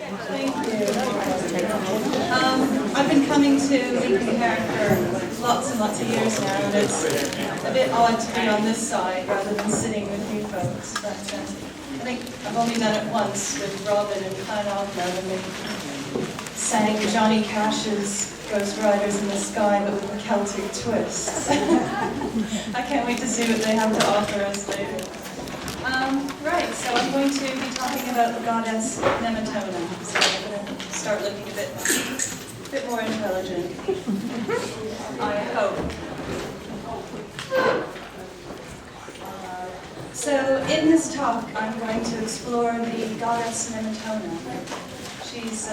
Thank you. I've been coming to Leaping Hare for lots and lots of years now, and it's a bit odd to be on this side rather than sitting with you folks. But I think I've only done it once with Robin and Clan Ogna when they sang Johnny Cash's Ghost Riders in the Sky, but with a Celtic twist. I can't wait to see what they have to offer us later. Right, so I'm going to be talking about the goddess Nemetona. So I'm going to start looking a bit more intelligent. I hope. So in this talk, I'm going to explore the goddess Nemetona. She's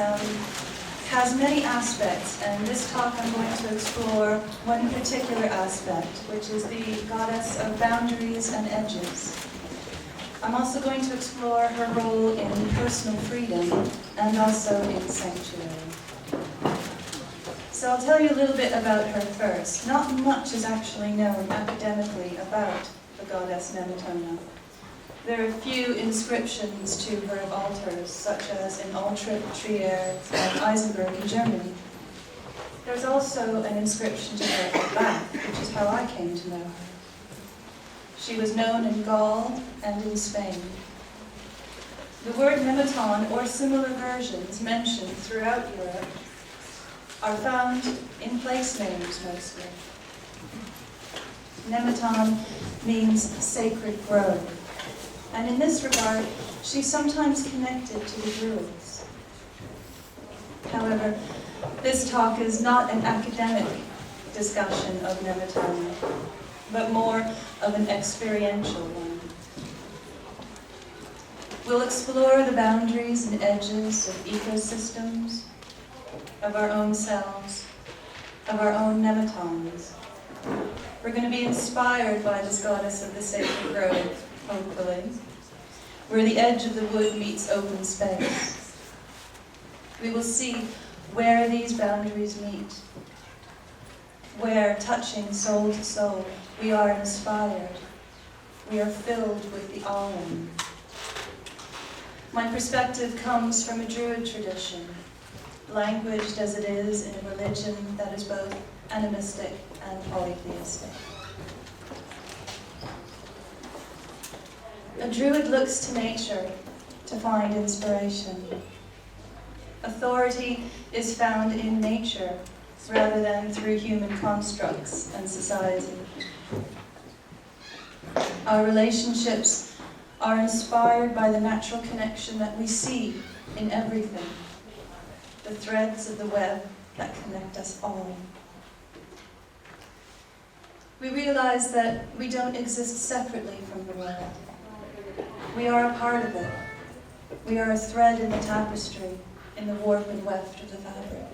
has many aspects, and this talk I'm going to explore one particular aspect, which is the goddess of boundaries and edges. I'm also going to explore her role in personal freedom and also in sanctuary. So I'll tell you a little bit about her first. Not much is actually known academically about the goddess Nemetona. There are a few inscriptions to her altars, such as in Altrip, Trier, and Eisenberg in Germany. There's also an inscription to her at Bath, which is how I came to know her. She was known in Gaul and in Spain. The word Nemeton, or similar versions mentioned throughout Europe, are found in place names mostly. Nemeton means sacred grove, and in this regard, she's sometimes connected to the Druids. However, this talk is not an academic discussion of Nemetona, but more of an experiential one. We'll explore the boundaries and edges of ecosystems, of our own selves, of our own Nemetons. We're going to be inspired by this goddess of the sacred grove, hopefully, where the edge of the wood meets open space. We will see where these boundaries meet, where, touching soul to soul, we are inspired, we are filled with the awe. My perspective comes from a Druid tradition, languaged as it is in a religion that is both animistic and polytheistic. A Druid looks to nature to find inspiration. Authority is found in nature rather than through human constructs and society. Our relationships are inspired by the natural connection that we see in everything, the threads of the web that connect us all. We realize that we don't exist separately from the world. We are a part of it. We are a thread in the tapestry, in the warp and weft of the fabric.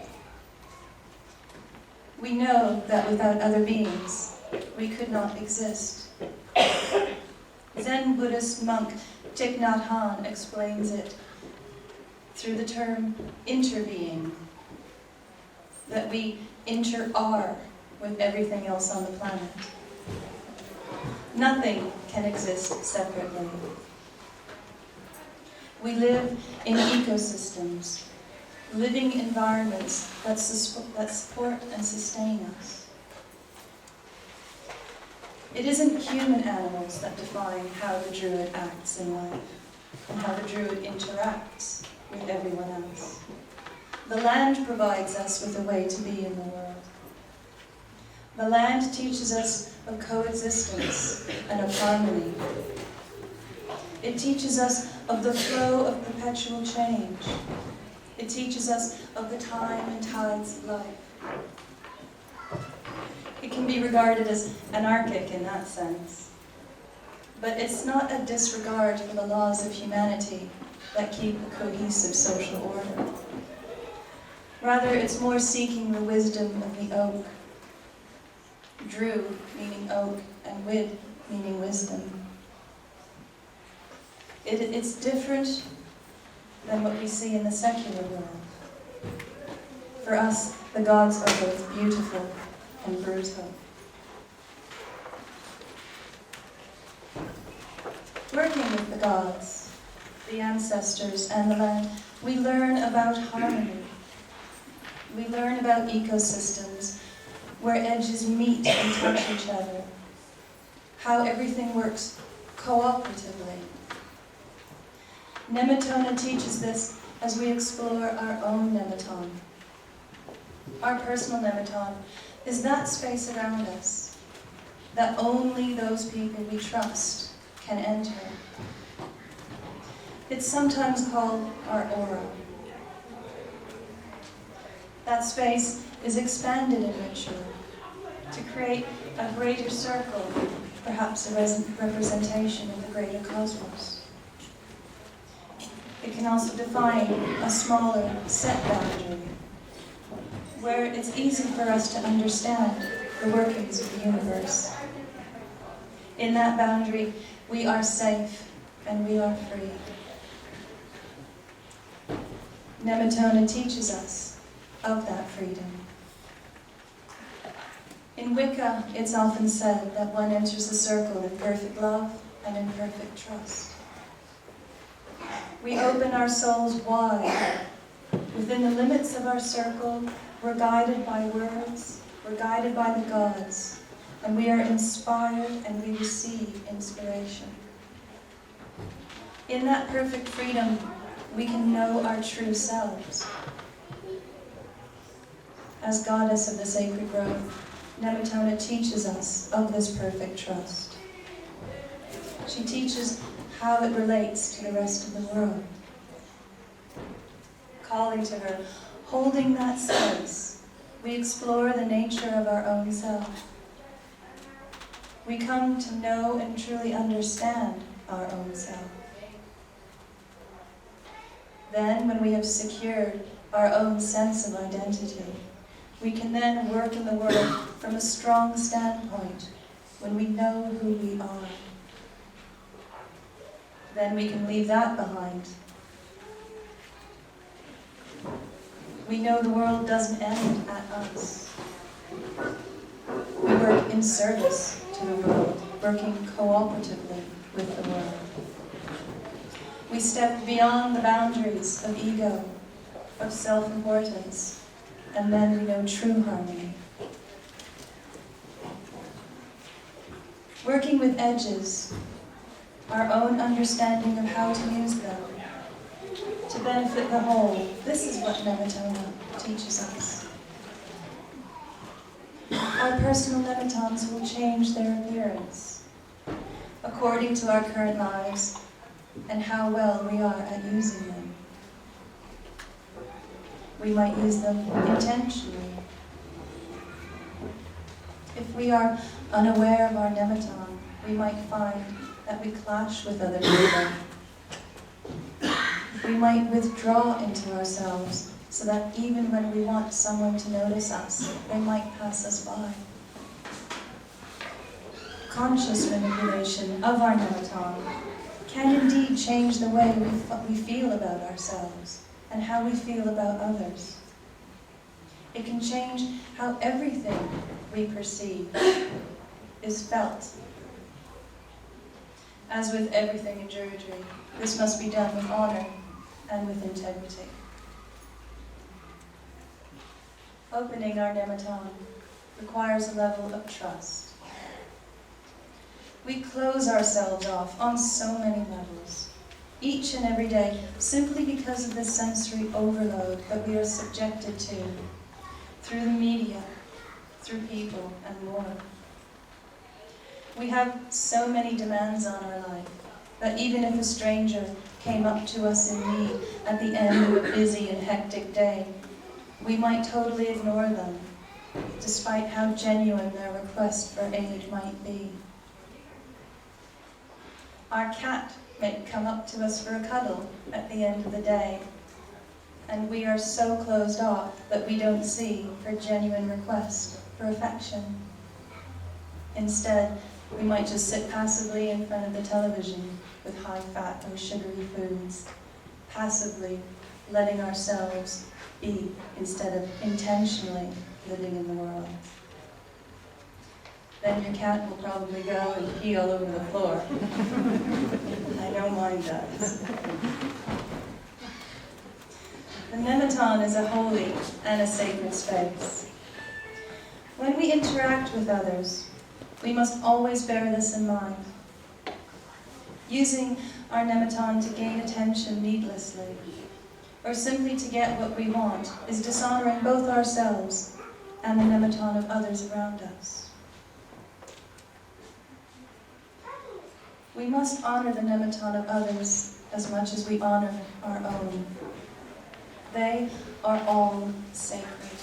We know that without other beings, we could not exist. Zen Buddhist monk Thich Nhat Hanh explains it through the term interbeing, that we inter-are with everything else on the planet. Nothing can exist separately. We live in ecosystems, living environments that support and sustain us. It isn't human animals that define how the Druid acts in life and how the Druid interacts with everyone else. The land provides us with a way to be in the world. The land teaches us of coexistence and of harmony. It teaches us of the flow of perpetual change. It teaches us of the time and tides of life. It can be regarded as anarchic in that sense. But it's not a disregard for the laws of humanity that keep a cohesive social order. Rather, it's more seeking the wisdom of the oak. Dru, meaning oak, and wid, meaning wisdom. It's different than what we see in the secular world. For us, the gods are both beautiful and brutal. Working with the gods, the ancestors, and the land, we learn about harmony. We learn about ecosystems where edges meet and touch each other, how everything works cooperatively. Nemetona teaches this as we explore our own Nemetona. Our personal Nemetona is that space around us that only those people we trust can enter. It's sometimes called our aura. That space is expanded in ritual to create a greater circle, perhaps a representation of the greater cosmos. It can also define a smaller set boundary, where it's easy for us to understand the workings of the universe. In that boundary, we are safe and we are free. Nemetona teaches us of that freedom. In Wicca, it's often said that one enters the circle in perfect love and in perfect trust. We open our souls wide. Within the limits of our circle, we're guided by words, we're guided by the gods, and we are inspired and we receive inspiration. In that perfect freedom, we can know our true selves. As goddess of the sacred growth, Nemetona teaches us of this perfect trust. She teaches how it relates to the rest of the world. Calling to her, holding that space, we explore the nature of our own self. We come to know and truly understand our own self. Then, when we have secured our own sense of identity, we can then work in the world from a strong standpoint when we know who we are. Then we can leave that behind. We know the world doesn't end at us. We work in service to the world, working cooperatively with the world. We step beyond the boundaries of ego, of self-importance, and then we know true harmony. Working with edges, our own understanding of how to use them to benefit the whole. This is what Nemetona teaches us. Our personal Nemetons will change their appearance according to our current lives and how well we are at using them. We might use them intentionally. If we are unaware of our Nemeton, we might find that we clash with other people. We might withdraw into ourselves so that even when we want someone to notice us, they might pass us by. Conscious manipulation of our Nemeton can indeed change the way we feel about ourselves and how we feel about others. It can change how everything we perceive is felt. As with everything in Druidry, this must be done with honor and with integrity. Opening our Nemeton requires a level of trust. We close ourselves off on so many levels, each and every day, simply because of the sensory overload that we are subjected to through the media, through people, and more. We have so many demands on our life that even if a stranger came up to us in need at the end of a busy and hectic day, we might totally ignore them, despite how genuine their request for aid might be. Our cat may come up to us for a cuddle at the end of the day, and we are so closed off that we don't see her genuine request for affection. Instead, we might just sit passively in front of the television with high-fat or sugary foods, passively letting ourselves be instead of intentionally living in the world. then your cat will probably go and pee all over the floor. I know mine does. The Nemetona is a holy and a sacred space. When we interact with others, we must always bear this in mind. Using our Nemetona to gain attention needlessly, or simply to get what we want, is dishonoring both ourselves and the Nemetona of others around us. We must honor the Nemetona of others as much as we honor our own. They are all sacred.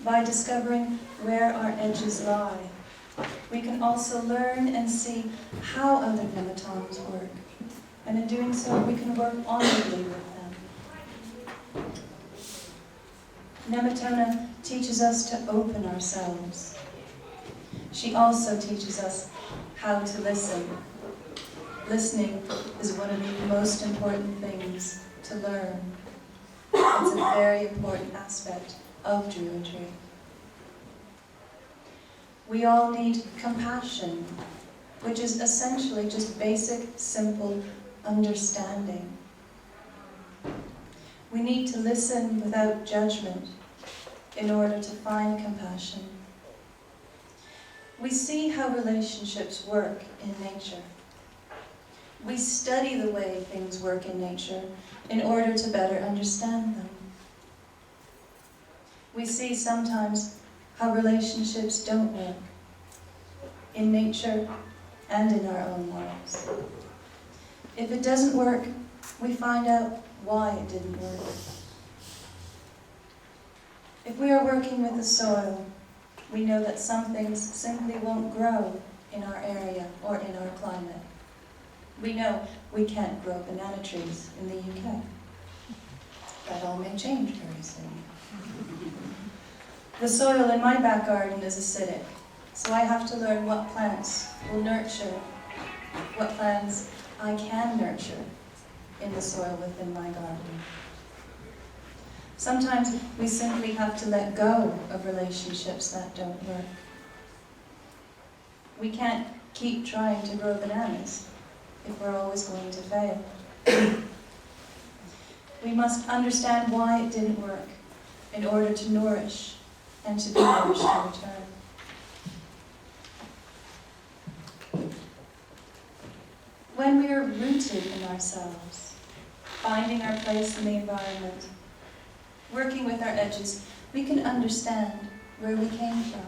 By discovering where our edges lie, we can also learn and see how other Nemetonas work, and in doing so, we can work honorably with them. Nemetona teaches us to open ourselves. She also teaches us how to listen. Listening is one of the most important things to learn. It's a very important aspect of Druidry. We all need compassion, which is essentially just basic, simple understanding. We need to listen without judgment in order to find compassion. We see how relationships work in nature. We study the way things work in nature in order to better understand them. We see sometimes how relationships don't work in nature and in our own lives. If it doesn't work, we find out why it didn't work. If we are working with the soil, we know that some things simply won't grow in our area or in our climate. We know we can't grow banana trees in the UK. That all may change very soon. The soil in my back garden is acidic, so I have to learn what plants will nurture, what plants I can nurture in the soil within my garden. Sometimes we simply have to let go of relationships that don't work. We can't keep trying to grow bananas if we're always going to fail. We must understand why it didn't work in order to nourish and to be nourished in return. When we are rooted in ourselves, finding our place in the environment, working with our edges, we can understand where we came from.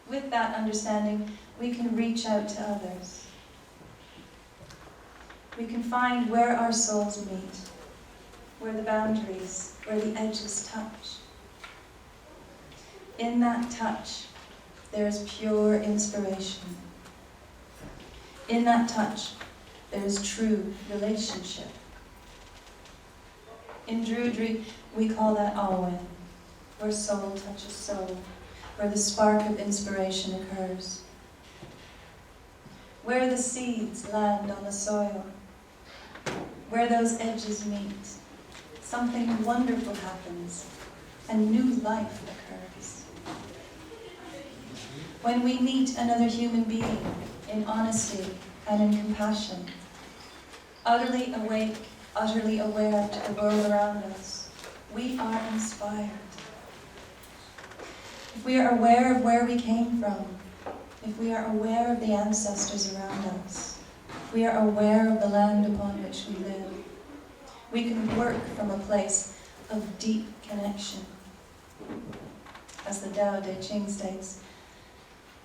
With that understanding, we can reach out to others. We can find where our souls meet, where the boundaries, where the edges touch. In that touch, there is pure inspiration. In that touch, there is true relationship. In Druidry, we call that Hoeven, where soul touches soul, where the spark of inspiration occurs. Where the seeds land on the soil, where those edges meet, something wonderful happens, and new life occurs. When we meet another human being in honesty and in compassion, utterly awake, utterly aware to the world around us, we are inspired. If we are aware of where we came from, if we are aware of the ancestors around us, if we are aware of the land upon which we live, we can work from a place of deep connection. As the Tao Te Ching states,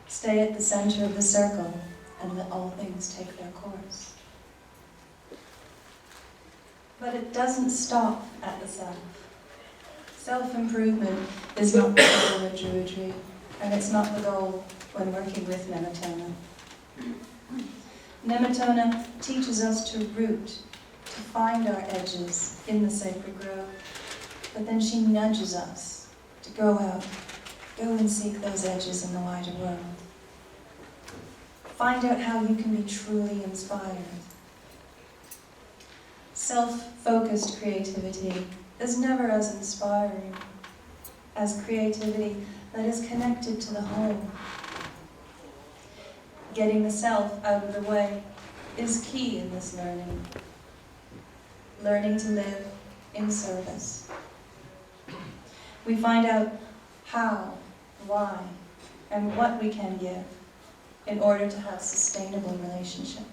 stay at the center of the circle and let all things take their course. But it doesn't stop at the self. Self-improvement is not the goal of Druidry, and it's not the goal when working with Nemetona. Nemetona teaches us to root, to find our edges in the sacred grove, but then she nudges us to go out, go and seek those edges in the wider world. Find out how you can be truly inspired. Self-focused creativity is never as inspiring as creativity that is connected to the whole. Getting the self out of the way is key in this learning. Learning to live in service. We find out how, why, and what we can give in order to have sustainable relationship.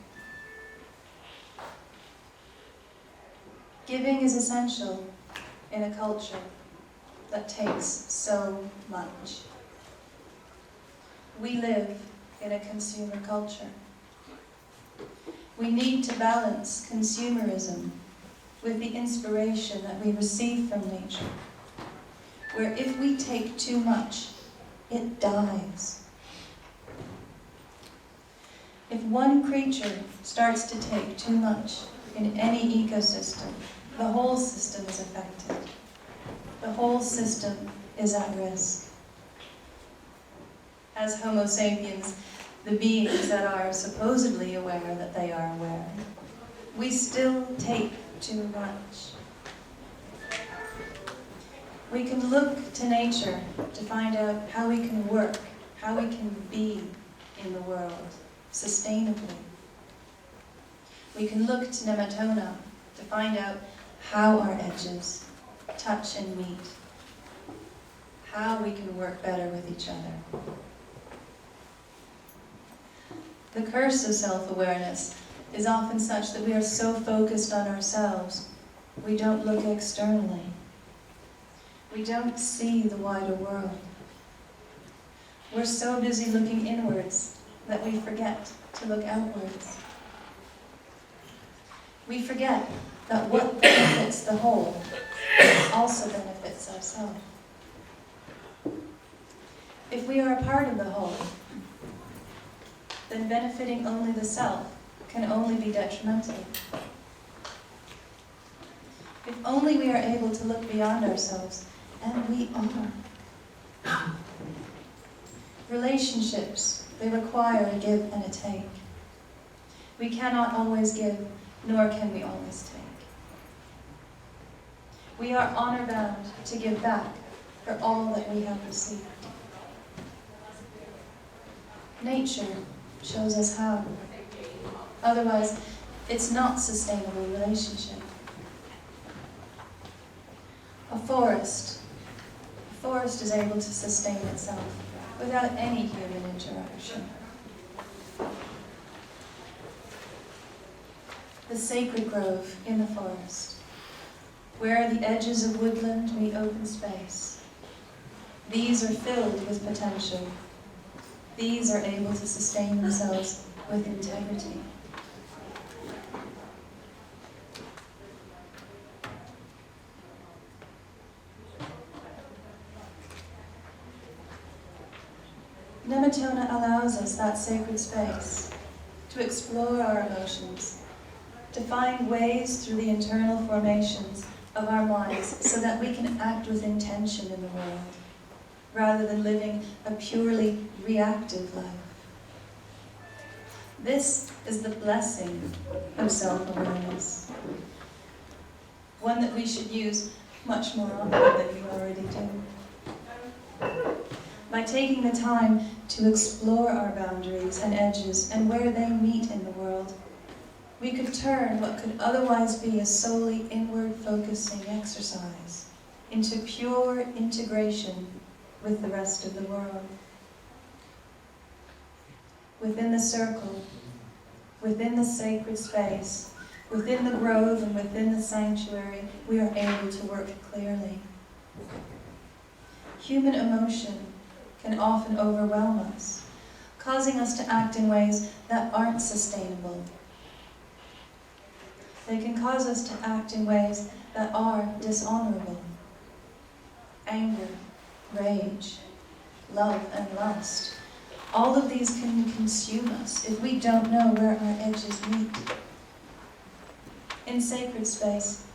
Giving is essential in a culture that takes so much. We live in a consumer culture. We need to balance consumerism with the inspiration that we receive from nature, where if we take too much, it dies. If one creature starts to take too much in any ecosystem, the whole system is affected. The whole system is at risk. As Homo sapiens, the beings that are supposedly aware that they are aware, we still take too much. We can look to nature to find out how we can work, how we can be in the world sustainably. We can look to Nemetona to find out how our edges touch and meet, how we can work better with each other. The curse of self-awareness is often such that we are so focused on ourselves, we don't look externally. We don't see the wider world. We're so busy looking inwards that we forget to look outwards. We forget that what benefits the whole also benefits ourselves. If we are a part of the whole, then benefiting only the self can only be detrimental. If only we are able to look beyond ourselves, and we are. Relationships, they require a give and a take. We cannot always give, nor can we always take. We are honor-bound to give back for all that we have received. Nature shows us how. Otherwise, it's not sustainable relationship. A forest is able to sustain itself without any human interaction. The sacred grove in the forest, where the edges of woodland meet open space. These are filled with potential. These are able to sustain themselves with integrity. Nemetona allows us that sacred space to explore our emotions, to find ways through the internal formations of our minds so that we can act with intention in the world, rather than living a purely reactive life. This is the blessing of self-awareness, one that we should use much more often than we already do. By taking the time to explore our boundaries and edges and where they meet in the world, we could turn what could otherwise be a solely inward-focusing exercise into pure integration with the rest of the world. Within the circle, within the sacred space, within the grove and within the sanctuary, we are able to work clearly. Human emotion can often overwhelm us, causing us to act in ways that aren't sustainable. They can cause us to act in ways that are dishonorable. Anger, rage, love, and lust. All of these can consume us if we don't know where our edges meet. In sacred space,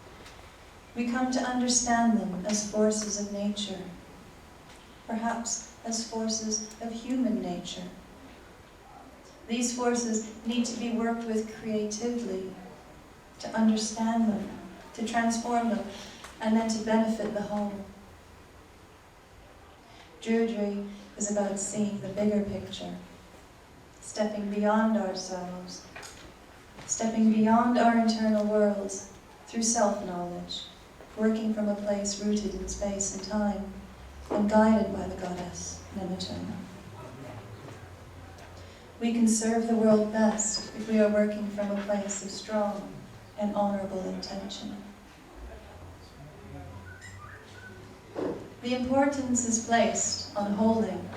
we come to understand them as forces of nature, perhaps as forces of human nature. These forces need to be worked with creatively, to understand them, to transform them, and then to benefit the whole. Druidry is about seeing the bigger picture, stepping beyond ourselves, stepping beyond our internal worlds through self-knowledge, working from a place rooted in space and time and guided by the goddess Nemetona. We can serve the world best if we are working from a place of strong and honorable intention. The importance is placed on holding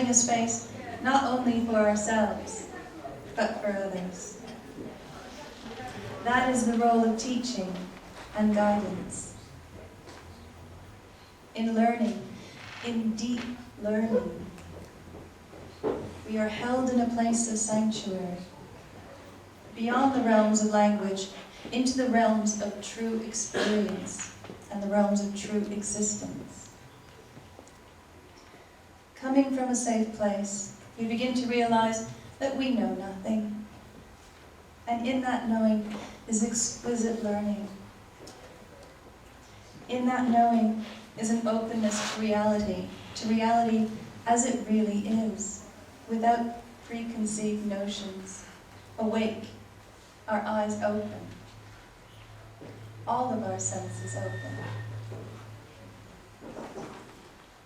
a space not only for ourselves, but for others. That is the role of teaching and guidance. In learning, in deep learning, we are held in a place of sanctuary, beyond the realms of language, into the realms of true experience and the realms of true existence. Coming from a safe place, we begin to realize that we know nothing. And in that knowing is exquisite learning. In that knowing is an openness to reality as it really is, without preconceived notions, awake, our eyes open, all of our senses open.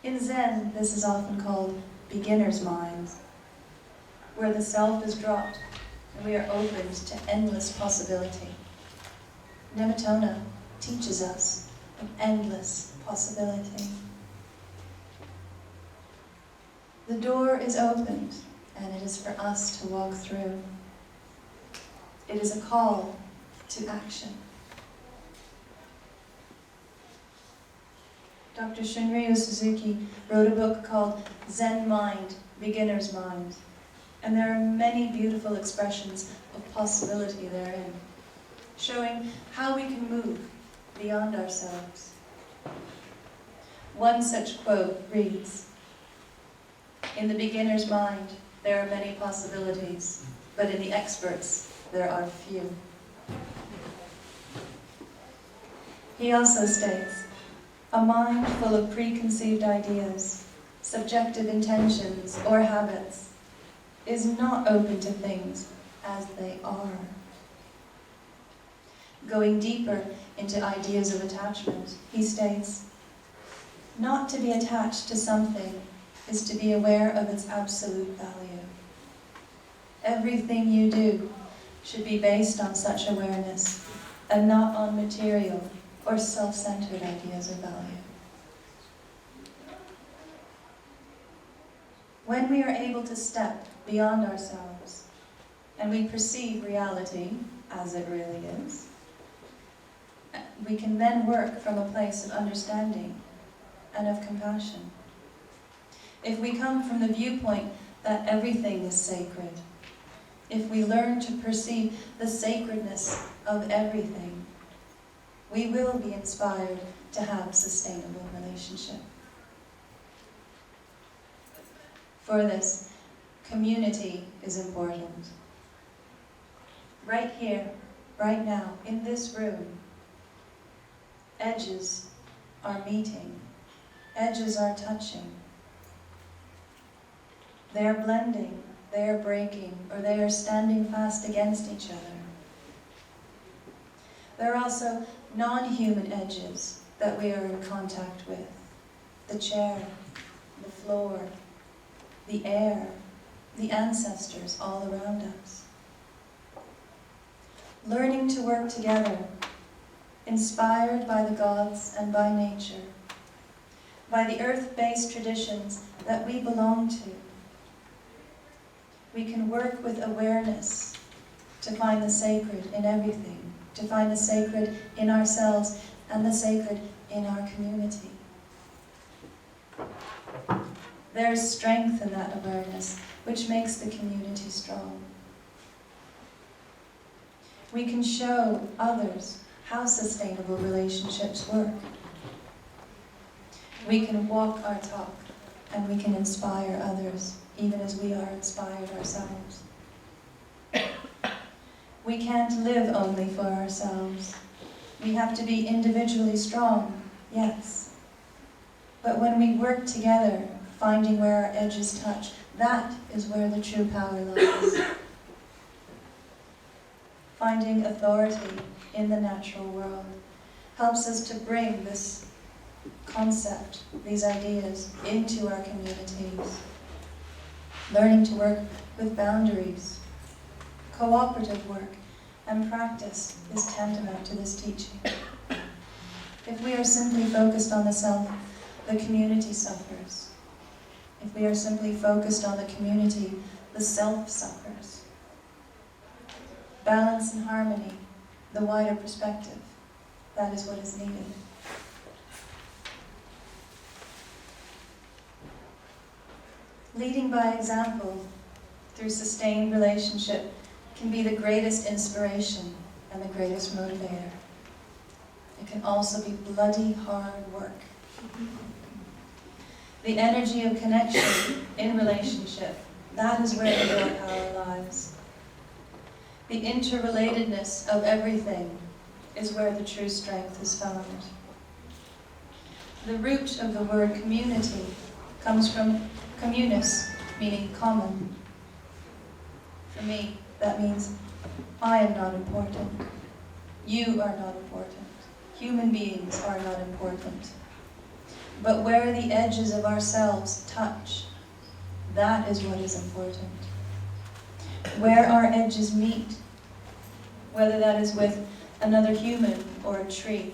In Zen, this is often called beginner's mind, where the self is dropped and we are opened to endless possibility. Nemetona teaches us of endless possibility. The door is opened, and it is for us to walk through. It is a call to action. Dr. Shunryu Suzuki wrote a book called Zen Mind, Beginner's Mind, and there are many beautiful expressions of possibility therein, showing how we can move beyond ourselves. One such quote reads, "In the beginner's mind, there are many possibilities, but in the expert's, there are few." He also states, "A mind full of preconceived ideas, subjective intentions, or habits is not open to things as they are." Going deeper into ideas of attachment, he states, "Not to be attached to something is to be aware of its absolute value. Everything you do should be based on such awareness and not on material or self-centered ideas of value." When we are able to step beyond ourselves and we perceive reality as it really is, we can then work from a place of understanding and of compassion. If we come from the viewpoint that everything is sacred, if we learn to perceive the sacredness of everything, we will be inspired to have sustainable relationship. For this, community is important. Right here, right now, in this room, edges are meeting, edges are touching. They are blending, they are breaking, or they are standing fast against each other. There are also non-human edges that we are in contact with. The chair, the floor, the air, the ancestors all around us. Learning to work together, inspired by the gods and by nature, by the earth-based traditions that we belong to. We can work with awareness to find the sacred in everything, to find the sacred in ourselves and the sacred in our community. There is strength in that awareness, which makes the community strong. We can show others how sustainable relationships work. We can walk our talk, and we can inspire others, even as we are inspired ourselves. We can't live only for ourselves. We have to be individually strong, yes. But when we work together, finding where our edges touch, that is where the true power lies. Finding authority in the natural world helps us to bring this concept, these ideas, into our communities. Learning to work with boundaries, cooperative work, and practice is tantamount to this teaching. If we are simply focused on the self, the community suffers. If we are simply focused on the community, the self suffers. Balance and harmony, the wider perspective, that is what is needed. Leading by example through sustained relationship can be the greatest inspiration and the greatest motivator. It can also be bloody hard work. The energy of connection in relationship, that is where the real power lies. The interrelatedness of everything is where the true strength is found. The root of the word community comes from communis, meaning common. For me, that means I am not important. You are not important. Human beings are not important. But where the edges of ourselves touch, that is what is important. Where our edges meet, whether that is with another human or a tree,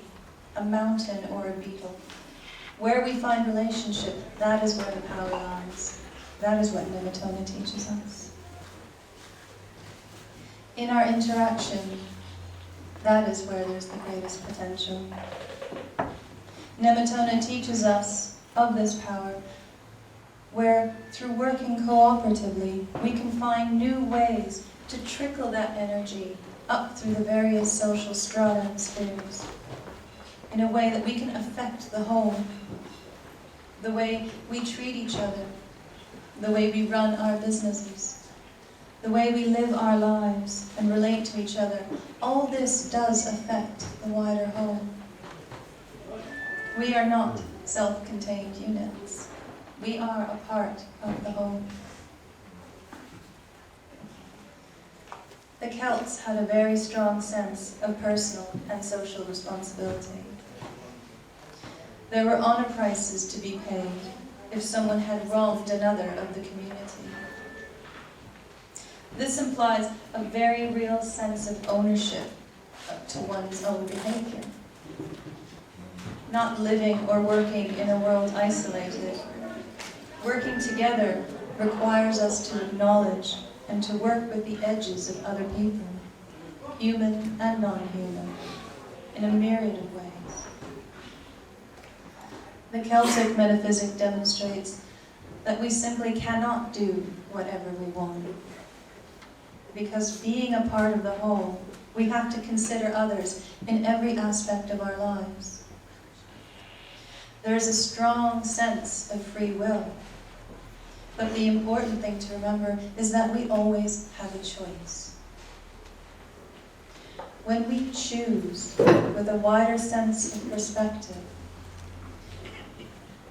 a mountain or a beetle, where we find relationship, that is where the power lies. That is what Nemetona teaches us. In our interaction, that is where there's the greatest potential. Nemetona teaches us of this power, where through working cooperatively, we can find new ways to trickle that energy up through the various social strata and spheres, in a way that we can affect the whole, the way we treat each other, the way we run our businesses, the way we live our lives and relate to each other. All this does affect the wider whole. We are not self-contained units. We are a part of the whole. The Celts had a very strong sense of personal and social responsibility. There were honor prices to be paid if someone had wronged another of the community. This implies a very real sense of ownership to one's own behavior. Not living or working in a world isolated. Working together requires us to acknowledge and to work with the edges of other people, human and non-human, in a myriad of ways. The Celtic metaphysic demonstrates that we simply cannot do whatever we want. Because being a part of the whole, we have to consider others in every aspect of our lives. There is a strong sense of free will. But the important thing to remember is that we always have a choice. When we choose with a wider sense of perspective,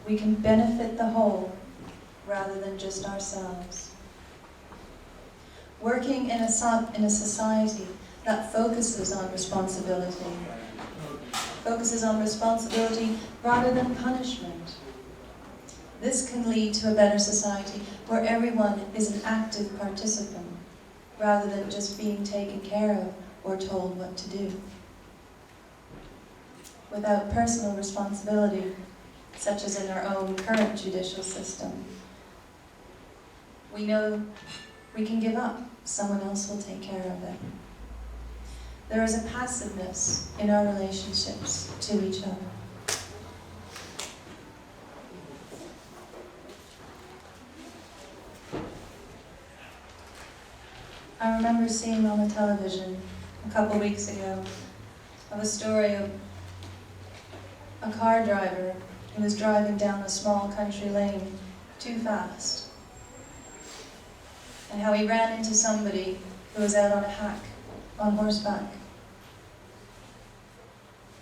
we can benefit the whole rather than just ourselves. Working in a society that focuses on responsibility rather than punishment. This can lead to a better society where everyone is an active participant rather than just being taken care of or told what to do. Without personal responsibility, such as in our own current judicial system, we know we can give up. Someone else will take care of it. There is a passiveness in our relationships to each other. I remember seeing on the television a couple weeks ago of a story of a car driver who was driving down a small country lane too fast, and how he ran into somebody who was out on a hack, on horseback.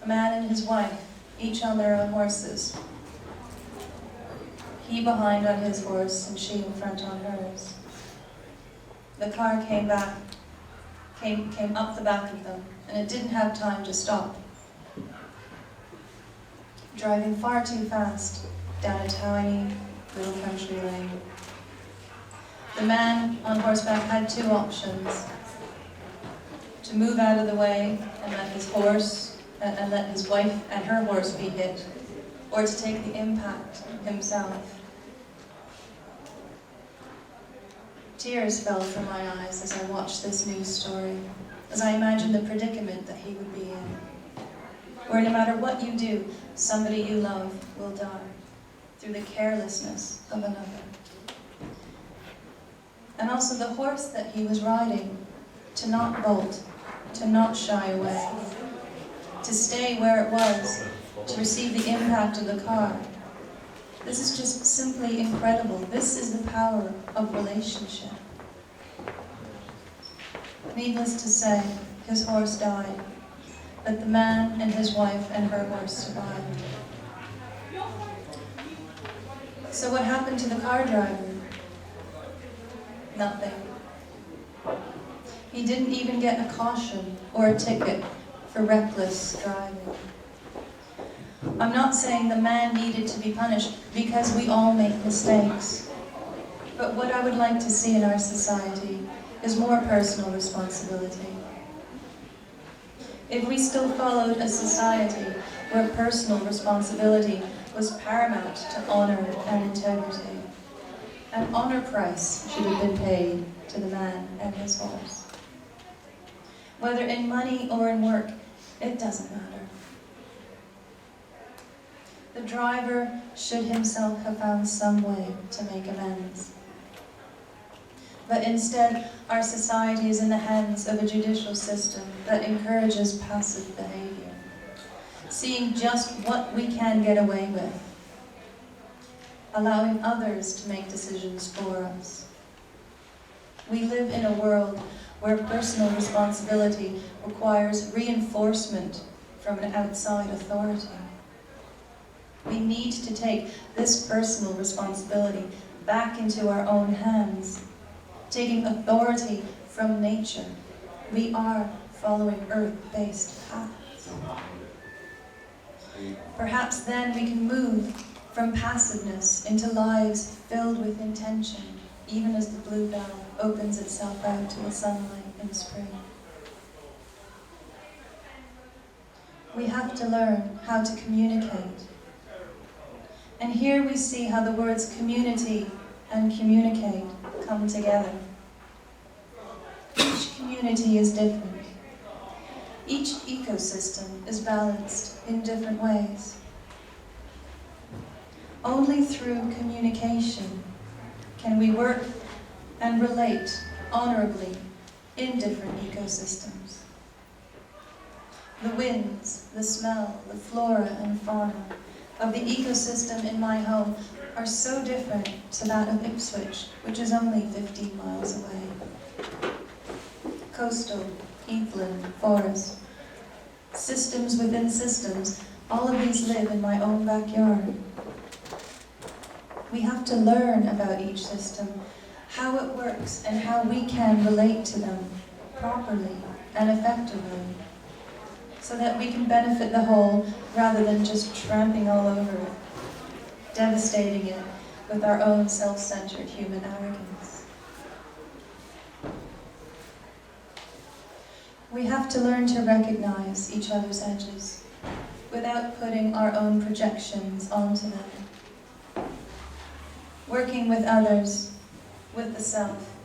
A man and his wife, each on their own horses. he behind on his horse and she in front on hers. The car came up the back of them, and it didn't have time to stop. Driving far too fast down a tiny little country lane. The man on horseback had two options: to move out of the way and let his horse and let his wife and her horse be hit, or to take the impact himself. Tears fell from my eyes as I watched this news story, as I imagined the predicament that he would be in, where no matter what you do, somebody you love will die through the carelessness of another. And also the horse that he was riding, to not bolt, to not shy away, to stay where it was, to receive the impact of the car. This is just simply incredible. This is the power of relationship. Needless to say, his horse died, but the man and his wife and her horse survived. So what happened to the car driver? Nothing. He didn't even get a caution or a ticket for reckless driving. I'm not saying the man needed to be punished, because we all make mistakes. But what I would like to see in our society is more personal responsibility. If we still followed a society where personal responsibility was paramount to honor and integrity, an honor price should have been paid to the man and his horse. Whether in money or in work, it doesn't matter. The driver should himself have found some way to make amends. But instead, our society is in the hands of a judicial system that encourages passive behavior, seeing just what we can get away with, allowing others to make decisions for us. We live in a world where personal responsibility requires reinforcement from an outside authority. We need to take this personal responsibility back into our own hands, taking authority from nature. We are following earth-based paths. Perhaps then we can move from passiveness into lives filled with intention, even as the bluebell opens itself out to the sunlight in spring. We have to learn how to communicate. And here we see how the words community and communicate come together. Each community is different. Each ecosystem is balanced in different ways. Only through communication can we work and relate honorably in different ecosystems. The winds, the smell, the flora and fauna of the ecosystem in my home are so different to that of Ipswich, which is only 15 miles away. Coastal, heathland, forest, systems within systems, all of these live in my own backyard. We have to learn about each system, how it works, and how we can relate to them properly and effectively, so that we can benefit the whole rather than just tramping all over it, devastating it with our own self-centered human arrogance. We have to learn to recognize each other's edges without putting our own projections onto them. Working with others, with the self,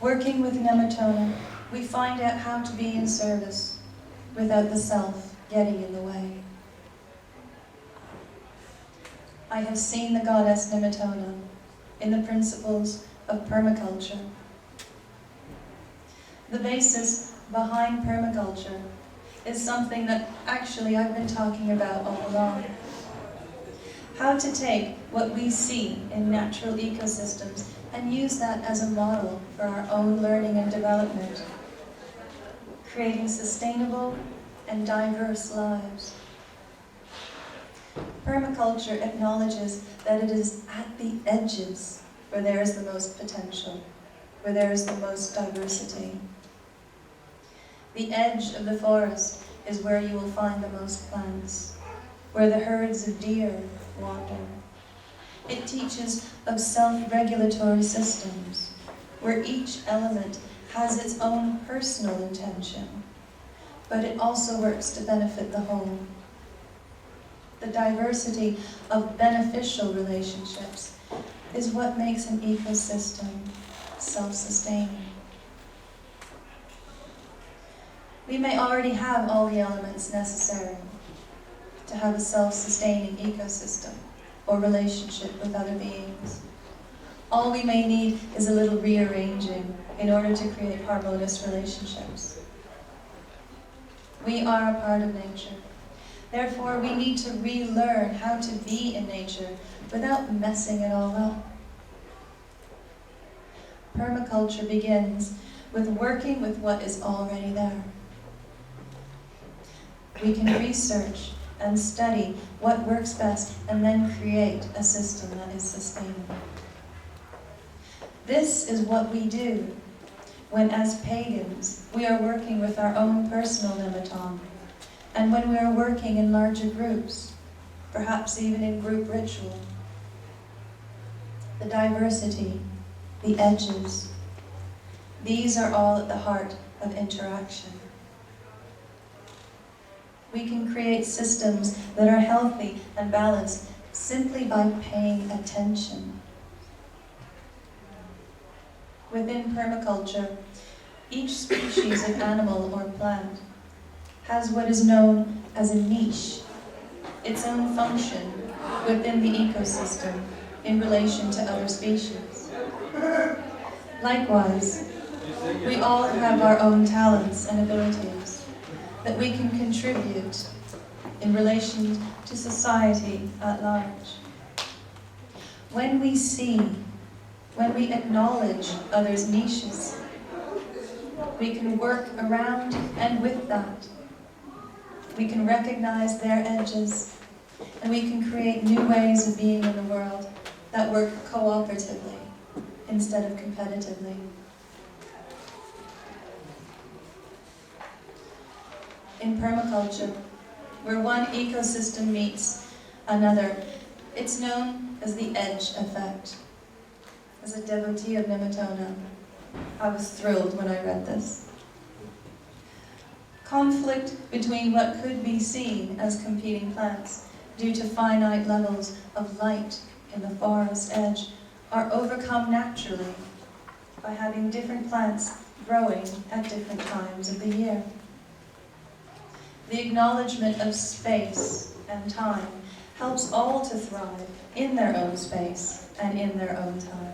working with Nemetona, we find out how to be in service without the self getting in the way. I have seen the goddess Nemetona in the principles of permaculture. The basis behind permaculture is something that actually I've been talking about all along. How to take what we see in natural ecosystems and use that as a model for our own learning and development, creating sustainable and diverse lives. Permaculture acknowledges that it is at the edges where there is the most potential, where there is the most diversity. The edge of the forest is where you will find the most plants, where the herds of deer wander. It teaches of self-regulatory systems, where each element has its own personal intention, but it also works to benefit the whole. The diversity of beneficial relationships is what makes an ecosystem self-sustaining. We may already have all the elements necessary to have a self-sustaining ecosystem or relationship with other beings. All we may need is a little rearranging in order to create harmonious relationships. We are a part of nature. Therefore, we need to relearn how to be in nature without messing it all up. Permaculture begins with working with what is already there. We can research and study what works best and then create a system that is sustainable. This is what we do when, as pagans, we are working with our own personal Nemetona, and when we are working in larger groups, perhaps even in group ritual. The diversity, the edges, these are all at the heart of interaction. We can create systems that are healthy and balanced simply by paying attention. Within permaculture, each species of animal or plant has what is known as a niche, its own function within the ecosystem in relation to other species. Likewise, we all have our own talents and abilities that we can contribute in relation to society at large. When we see, when we acknowledge others' niches, we can work around and with that. We can recognize their edges, and we can create new ways of being in the world that work cooperatively instead of competitively. In permaculture, where one ecosystem meets another, it's known as the edge effect. As a devotee of Nemetona, I was thrilled when I read this. Conflict between what could be seen as competing plants due to finite levels of light in the forest edge are overcome naturally by having different plants growing at different times of the year. The acknowledgement of space and time helps all to thrive in their own space and in their own time.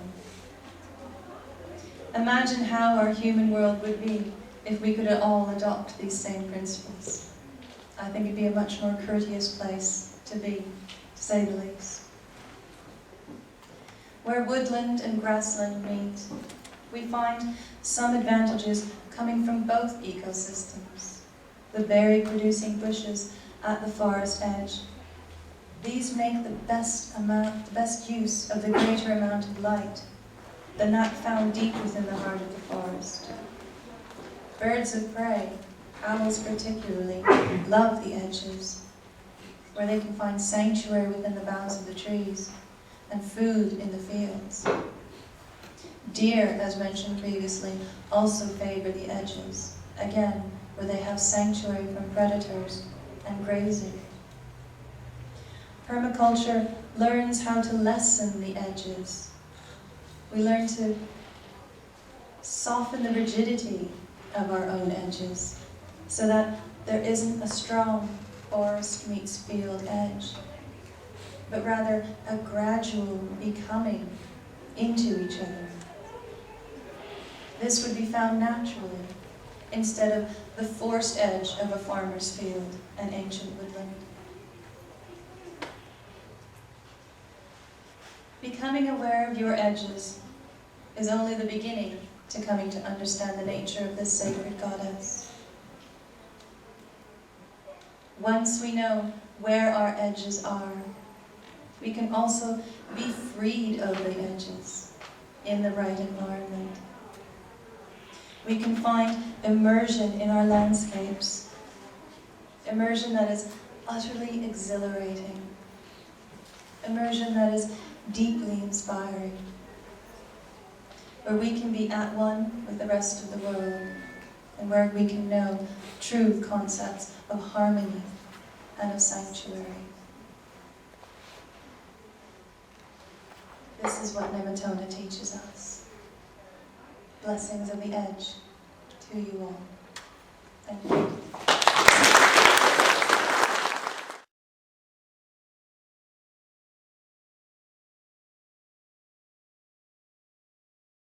Imagine how our human world would be if we could all adopt these same principles. I think it'd be a much more courteous place to be, to say the least. Where woodland and grassland meet, we find some advantages coming from both ecosystems. The berry-producing bushes at the forest edge. These make the best use of the greater amount of light than that found deep within the heart of the forest. Birds of prey, owls particularly, love the edges, where they can find sanctuary within the boughs of the trees and food in the fields. Deer, as mentioned previously, also favor the edges, again, where they have sanctuary from predators and grazing. Permaculture learns how to lessen the edges. We learn to soften the rigidity of our own edges so that there isn't a strong forest meets field edge, but rather a gradual becoming into each other. This would be found naturally instead of the forced edge of a farmer's field and ancient woodland. Becoming aware of your edges is only the beginning to coming to understand the nature of this sacred goddess. Once we know where our edges are. We can also be freed of the edges in the right environment. We can find immersion in our landscapes, immersion that is utterly exhilarating, immersion that is deeply inspiring, where we can be at one with the rest of the world, and where we can know true concepts of harmony and of sanctuary. This is what Nemetona teaches us. Blessings of the edge to you all. Thank you.